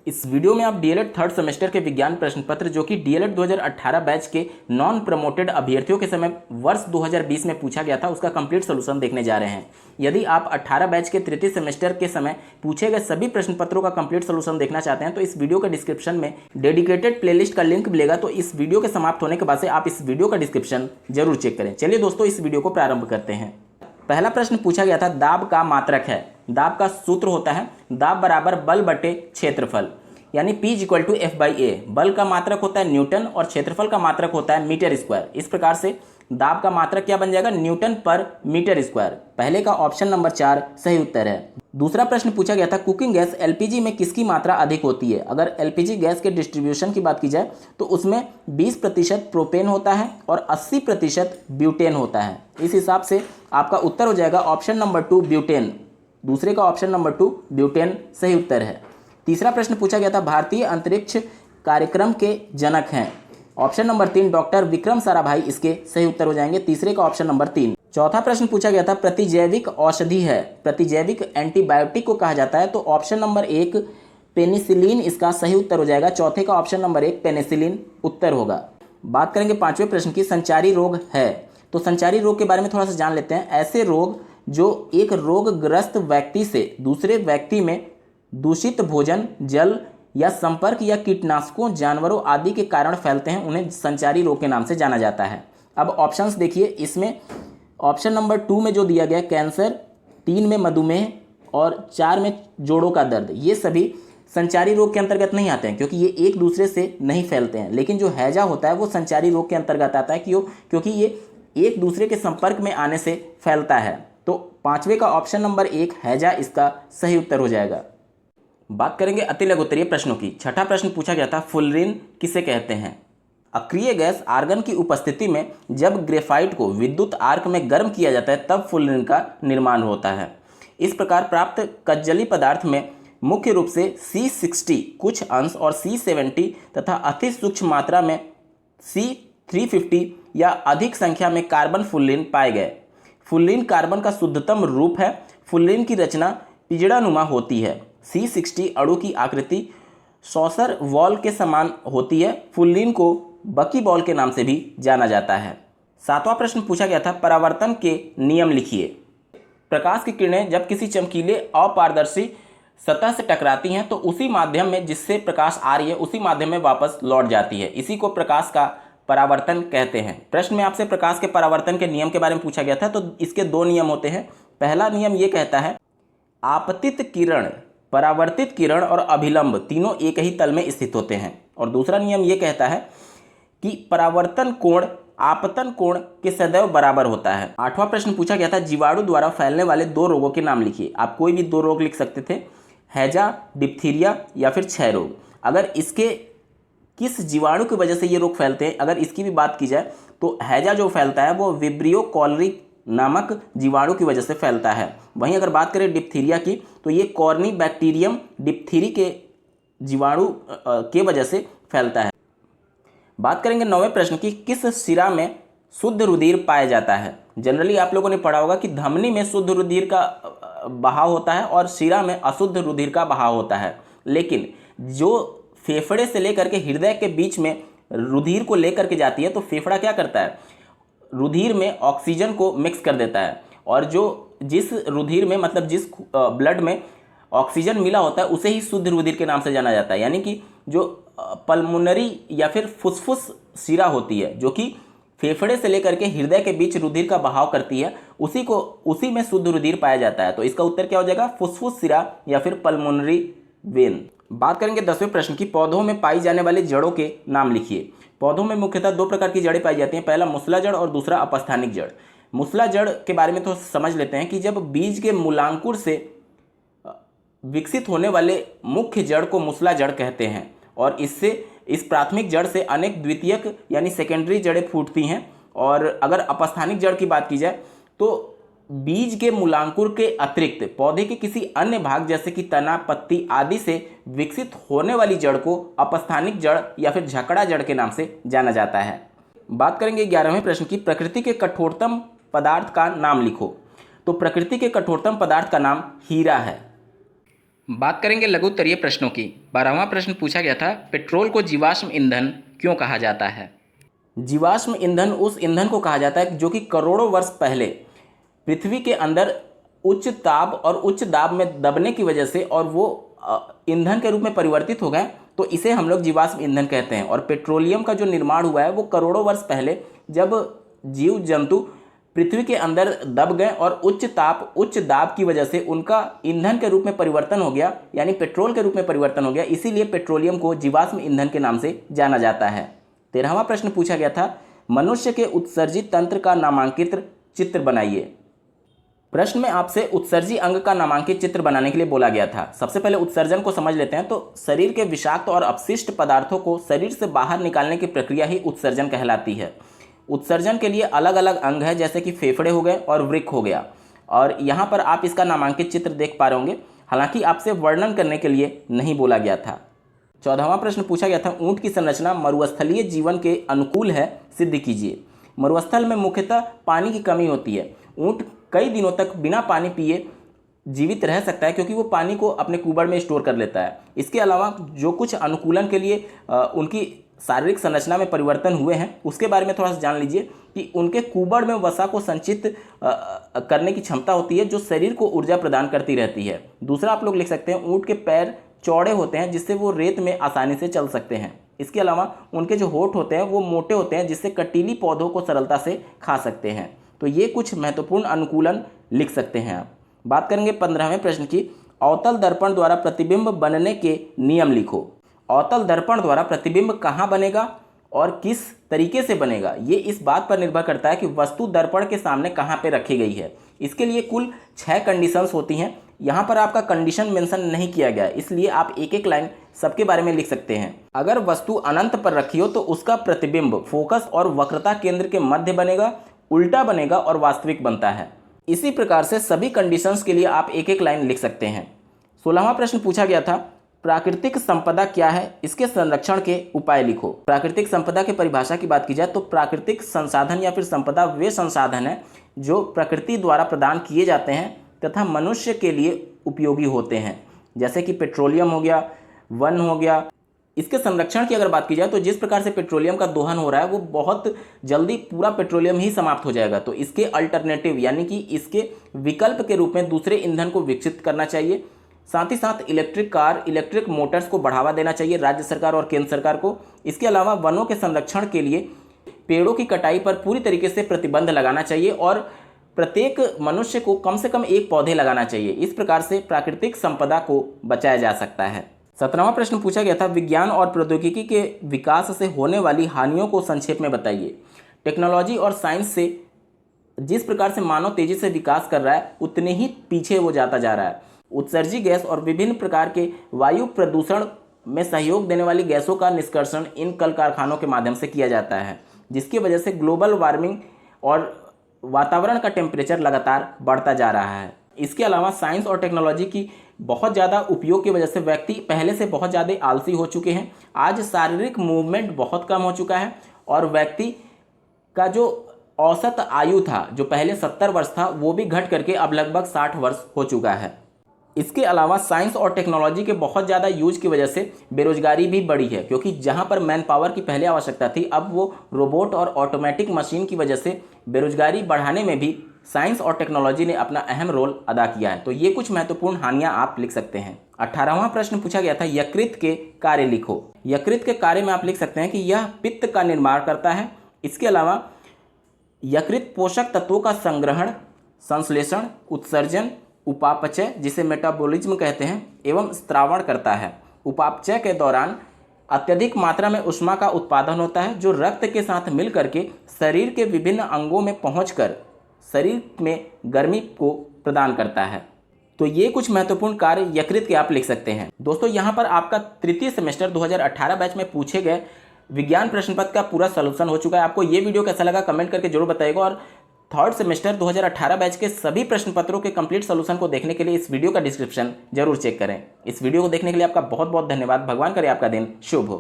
इस वीडियो में आप डीएलएड थर्ड सेमेस्टर के विज्ञान प्रश्न पत्र जो कि डीएलएड 2018 बैच के नॉन प्रमोटेड अभ्यर्थियों के समय वर्ष 2020 में पूछा गया था उसका कंप्लीट सोल्यूशन देखने जा रहे हैं। यदि आप 18 बैच के तृतीय सेमेस्टर के समय पूछे गए सभी प्रश्न पत्रों का कंप्लीट सोल्यूशन देखना चाहते हैं तो इस वीडियो के डिस्क्रिप्शन में डेडिकेटेड प्लेलिस्ट का लिंक मिलेगा। तो इस वीडियो के समाप्त होने के बाद से आप इस वीडियो का डिस्क्रिप्शन जरूर चेक करें। चलिए दोस्तों, इस वीडियो को प्रारंभ करते हैं। पहला प्रश्न पूछा गया था दाब का मात्रक है। दाब का सूत्र होता है दाब बराबर बल बटे क्षेत्रफल, यानी P = F/A। बल का मात्रक होता है न्यूटन और क्षेत्रफल का मात्रक होता है मीटर स्क्वायर। इस प्रकार से दाब का मात्रक क्या बन जाएगा, न्यूटन पर मीटर स्क्वायर। पहले का ऑप्शन नंबर 4 सही उत्तर है। दूसरा प्रश्न पूछा गया था कुकिंग गैस LPG में किसकी मात्रा अधिक होती है। अगर LPG गैस के डिस्ट्रीब्यूशन की बात की जाए तो उसमें 20% प्रोपेन होता है और 80% ब्यूटेन होता है। इस हिसाब से आपका उत्तर हो जाएगा ऑप्शन नंबर 2 ब्यूटेन। दूसरे का ऑप्शन नंबर 2 ब्यूटेन सही उत्तर है। तीसरा प्रश्न पूछा गया था भारतीय अंतरिक्ष कार्यक्रम के जनक हैं। Option number 3 doctor Vikram Sarabhai इसके सही उत्तर हो जाएंगे। तीसरे का ऑप्शन नंबर 3। चौथा प्रश्न पूछा गया था प्रतिजैविक औषधि है, प्रतिजैविक एंटीबायोटिक को कहा जाता है। तो ऑप्शन नंबर 1 पेनिसिलिन इसका सही उत्तर हो जाएगा। चौथे का ऑप्शन नंबर 1 पेनिसिलिन उत्तर होगा। बात करेंगे पांचवें प्रश्न की, संचारी रोग है। तो संचारी रोग के बारे में थोड़ा सा जान लेते हैं। ऐसे रोग जो एक रोगग्रस्त व्यक्ति से दूसरे व्यक्ति में दूषित भोजन, जल या संपर्क या कीटनाशकों, जानवरों आदि के कारण फैलते हैं, उन्हें संचारी रोग के नाम से जाना जाता है। अब ऑप्शंस देखिए, इसमें ऑप्शन नंबर 2 में जो दिया गया कैंसर, 3 में मधुमेह और 4 में जोड़ों का दर्द, ये सभी संचारी रोग के अंतर्गत नहीं आते हैं क्योंकि ये एक दूसरे से नहीं फैलते हैं। लेकिन जो हैजा होता है वो संचारी रोग के अंतर्गत आता है क्योंकि ये एक दूसरे के संपर्क में आने से फैलता है। तो पांचवे का ऑप्शन नंबर 1 हैजा इसका सही उत्तर हो जाएगा। बात करेंगे अति लघुत्तरीय प्रश्नों की। छठा प्रश्न पूछा गया था फुलरिन किसे कहते हैं। अक्रिय गैस आर्गन की उपस्थिति में जब ग्रेफाइट को विद्युत आर्क में गर्म किया जाता है तब फुलरिन का निर्माण होता है। इस प्रकार प्राप्त कज्जली पदार्थ में मुख्य रूप से C60 कुछ अंश और C70 तथा अति सूक्ष्म मात्रा में C350 या अधिक संख्या में कार्बन फुलरिन पाए गए। फुलरिन कार्बन का शुद्धतम रूप है। फुलरिन की रचना पिजड़ानुमा होती है। C60 अणु की आकृति सॉसर बॉल के समान होती है। फुलरिन को बकी बॉल के नाम से भी जाना जाता है। सातवां प्रश्न पूछा गया था परावर्तन के नियम लिखिए। प्रकाश की किरणें जब किसी चमकीले अपारदर्शी सतह से टकराती हैं तो उसी माध्यम में जिससे प्रकाश आ रही है उसी माध्यम में वापस लौट जाती है। इसी को प्रकाश का परावर्तन कहते हैं। प्रश्न में आपसे प्रकाश के परावर्तन के नियम के बारे में पूछा गया था। तो इसके 2 नियम होते हैं। पहला नियम ये कहता है आपतित किरण, परावर्तित किरण और अभिलंब तीनों एक ही तल में स्थित होते हैं। और दूसरा नियम ये कहता है कि परावर्तन कोण आपतन कोण के सदैव बराबर होता है। आठवां प्रश्न पूछा गया था जीवाणु द्वारा फैलने वाले 2 रोगों के नाम लिखिए। आप कोई भी 2 रोग लिख सकते थे, हैजा, डिप्थीरिया या फिर क्षय रोग। अगर इसके किस जीवाणु की वजह से ये रोग फैलते हैं, अगर इसकी भी बात की जाए तो हैजा जो फैलता है वो विब्रियो कॉलरी नामक जीवाणु की वजह से फैलता है। वहीं अगर बात करें डिप्थीरिया की तो ये कॉर्नी बैक्टीरियम डिप्थीरी के जीवाणु के वजह से फैलता है। बात करेंगे 9वें प्रश्न की, किस शिरा में शुद्ध रुधिर पाया जाता है। जनरली आप लोगों ने पढ़ा होगा कि धमनी में शुद्ध रुधिर का बहाव होता है और शिरा में अशुद्ध रुधिर का बहाव होता है। लेकिन जो फेफड़े से लेकर के हृदय के बीच में रुधिर को लेकर के जाती है तो फेफड़ा क्या करता है, रुधिर में ऑक्सीजन को मिक्स कर देता है और जिस रुधिर में मतलब जिस ब्लड में ऑक्सीजन मिला होता है उसे ही शुद्ध रुधिर के नाम से जाना जाता है। यानी कि जो पल्मोनरी या फिर फुसफुस शिरा होती है जो कि फेफड़े से लेकर के हृदय के बीच रुधिर का बहाव करती है, उसी में शुद्ध रुधिर पाया जाता है। तो इसका उत्तर क्या हो जाएगा, फुसफुस शिरा या फिर पल्मोनरी वेन। बात करेंगे 10वें प्रश्न की, पौधों में पाई जाने वाली जड़ों के नाम लिखिए। पौधों में मुख्यतः 2 प्रकार की जड़ें पाई जाती हैं। पहला मूसला जड़ और दूसरा अपस्थानिक जड़। मूसला जड़ के बारे में तो समझ लेते हैं कि जब बीज के मूलांकुर से विकसित होने वाले मुख्य जड़ को मूसला जड़ कहते हैं और इस प्राथमिक जड़ से अनेक द्वितीयक यानी सेकेंडरी जड़ें फूटती हैं। और अगर अपस्थानिक जड़ की बात की जाए तो बीज के मूलांकुर के अतिरिक्त पौधे के किसी अन्य भाग जैसे कि तना, पत्ती आदि से विकसित होने वाली जड़ को अपस्थानिक जड़ या फिर झकड़ा जड़ के नाम से जाना जाता है। बात करेंगे 11वें प्रश्न की, प्रकृति के कठोरतम पदार्थ का नाम लिखो। तो प्रकृति के कठोरतम पदार्थ का नाम हीरा है। बात करेंगे लघु उत्तरीय प्रश्नों की। 12वां प्रश्न पूछा गया था, पेट्रोल को जीवाश्म ईंधन क्यों कहा जाता है? जीवाश्म ईंधन उस ईंधन को कहा जाता है जो कि करोड़ों वर्ष पहले पृथ्वी के अंदर उच्च ताप और उच्च दाब में दबने की वजह से और वो ईंधन के रूप में परिवर्तित हो गए, तो इसे हम लोग जीवाश्म ईंधन कहते हैं। और पेट्रोलियम का जो निर्माण हुआ है वो करोड़ों वर्ष पहले जब जीव जंतु पृथ्वी के अंदर दब गए और उच्च ताप उच्च दाब की वजह से उनका ईंधन के रूप में परिवर्तन हो गया, यानी पेट्रोल के रूप में परिवर्तन हो गया, इसीलिए पेट्रोलियम को जीवाश्म ईंधन के नाम से जाना जाता है। 13वां प्रश्न पूछा गया था, मनुष्य के उत्सर्जित तंत्र का नामांकित चित्र बनाइए। प्रश्न में आपसे उत्सर्जी अंग का नामांकित चित्र बनाने के लिए बोला गया था। सबसे पहले उत्सर्जन को समझ लेते हैं। तो शरीर के विषाक्त और अपशिष्ट पदार्थों को शरीर से बाहर निकालने की प्रक्रिया ही उत्सर्जन कहलाती है। उत्सर्जन के लिए अलग अलग अंग है, जैसे कि फेफड़े हो गए और वृक्क हो गया, और यहाँ पर आप इसका नामांकित चित्र देख पा रहे होंगे। हालांकि आपसे वर्णन करने के लिए नहीं बोला गया था। 14वां प्रश्न पूछा गया था, ऊँट की संरचना मरुस्थलीय जीवन के अनुकूल है, सिद्ध कीजिए। मरुस्थल में मुख्यतः पानी की कमी होती है। ऊँट कई दिनों तक बिना पानी पिए जीवित रह सकता है क्योंकि वो पानी को अपने कुबड़ में स्टोर कर लेता है। इसके अलावा जो कुछ अनुकूलन के लिए उनकी शारीरिक संरचना में परिवर्तन हुए हैं उसके बारे में थोड़ा सा जान लीजिए कि उनके कुबड़ में वसा को संचित करने की क्षमता होती है जो शरीर को ऊर्जा प्रदान करती रहती है। दूसरा आप लोग लिख सकते हैं, ऊँट के पैर चौड़े होते हैं जिससे वो रेत में आसानी से चल सकते हैं। इसके अलावा उनके जो होंठ होते हैं वो मोटे होते हैं जिससे कटीली पौधों को सरलता से खा सकते हैं। तो ये कुछ महत्वपूर्ण अनुकूलन लिख सकते हैं आप। बात करेंगे 15वें प्रश्न की, अवतल दर्पण द्वारा प्रतिबिंब बनने के नियम लिखो। अवतल दर्पण द्वारा प्रतिबिंब कहाँ बनेगा और किस तरीके से बनेगा, ये इस बात पर निर्भर करता है कि वस्तु दर्पण के सामने कहाँ पे रखी गई है। इसके लिए कुल 6 कंडीशंस होती हैं। यहाँ पर आपका कंडीशन मेंशन नहीं किया गया, इसलिए आप एक एक लाइन सबके बारे में लिख सकते हैं। अगर वस्तु अनंत पर रखी हो तो उसका प्रतिबिंब फोकस और वक्रता केंद्र के मध्य बनेगा, उल्टा बनेगा और वास्तविक बनता है। इसी प्रकार से सभी कंडीशंस के लिए आप एक एक लाइन लिख सकते हैं। 16वां प्रश्न पूछा गया था, प्राकृतिक संपदा क्या है, इसके संरक्षण के उपाय लिखो। प्राकृतिक संपदा की परिभाषा की बात की जाए तो प्राकृतिक संसाधन या फिर संपदा वे संसाधन हैं जो प्रकृति द्वारा प्रदान किए जाते हैं तथा मनुष्य के लिए उपयोगी होते हैं, जैसे कि पेट्रोलियम हो गया, वन हो गया। इसके संरक्षण की अगर बात की जाए तो जिस प्रकार से पेट्रोलियम का दोहन हो रहा है वो बहुत जल्दी पूरा पेट्रोलियम ही समाप्त हो जाएगा। तो इसके अल्टरनेटिव यानी कि इसके विकल्प के रूप में दूसरे ईंधन को विकसित करना चाहिए। साथ ही साथ इलेक्ट्रिक कार, इलेक्ट्रिक मोटर्स को बढ़ावा देना चाहिए राज्य सरकार और केंद्र सरकार को। इसके अलावा वनों के संरक्षण के लिए पेड़ों की कटाई पर पूरी तरीके से प्रतिबंध लगाना चाहिए और प्रत्येक मनुष्य को कम से कम एक पौधे लगाना चाहिए। इस प्रकार से प्राकृतिक संपदा को बचाया जा सकता है। 17वां प्रश्न पूछा गया था, विज्ञान और प्रौद्योगिकी के विकास से होने वाली हानियों को संक्षेप में बताइए। टेक्नोलॉजी और साइंस से जिस प्रकार से मानव तेजी से विकास कर रहा है उतने ही पीछे वो जाता जा रहा है। उत्सर्जी गैस और विभिन्न प्रकार के वायु प्रदूषण में सहयोग देने वाली गैसों का निष्कर्षण इन कल कारखानों के माध्यम से किया जाता है, जिसकी वजह से ग्लोबल वार्मिंग और वातावरण का टेम्परेचर लगातार बढ़ता जा रहा है। इसके अलावा साइंस और टेक्नोलॉजी की बहुत ज़्यादा उपयोग की वजह से व्यक्ति पहले से बहुत ज़्यादा आलसी हो चुके हैं। आज शारीरिक मूवमेंट बहुत कम हो चुका है और व्यक्ति का जो औसत आयु था जो पहले 70 वर्ष था वो भी घट करके अब लगभग 60 वर्ष हो चुका है। इसके अलावा साइंस और टेक्नोलॉजी के बहुत ज़्यादा यूज की वजह से बेरोजगारी भी बढ़ी है, क्योंकि जहां पर मैन पावर की पहले आवश्यकता थी अब वो रोबोट और ऑटोमेटिक मशीन की वजह से बेरोजगारी बढ़ाने में भी साइंस और टेक्नोलॉजी ने अपना अहम रोल अदा किया है। तो ये कुछ महत्वपूर्ण हानियां आप लिख सकते हैं। 18वां प्रश्न पूछा गया था, यकृत के कार्य लिखो। यकृत के कार्य में आप लिख सकते हैं कि यह पित्त का निर्माण करता है। इसके अलावा यकृत पोषक तत्वों का संग्रहण, संश्लेषण, उत्सर्जन, उपापचय जिसे मेटाबॉलिज्म कहते हैं एवं स्त्रावण करता है। उपापचय के दौरान अत्यधिक मात्रा में ऊष्मा का उत्पादन होता है जो रक्त के साथ मिल करके शरीर के विभिन्न अंगों में पहुंचकर शरीर में गर्मी को प्रदान करता है। तो ये कुछ महत्वपूर्ण कार्य यकृत के आप लिख सकते हैं। दोस्तों यहाँ पर आपका तृतीय सेमेस्टर 2018 बैच में पूछे गए विज्ञान प्रश्न पत्र का पूरा सलूशन हो चुका है। आपको ये वीडियो कैसा लगा कमेंट करके जरूर बताइएगा और थर्ड सेमेस्टर 2018 बैच के सभी प्रश्न पत्रों के कंप्लीट सॉल्यूशन को देखने के लिए इस वीडियो का डिस्क्रिप्शन जरूर चेक करें। इस वीडियो को देखने के लिए आपका बहुत बहुत धन्यवाद। भगवान करे आपका दिन शुभ हो।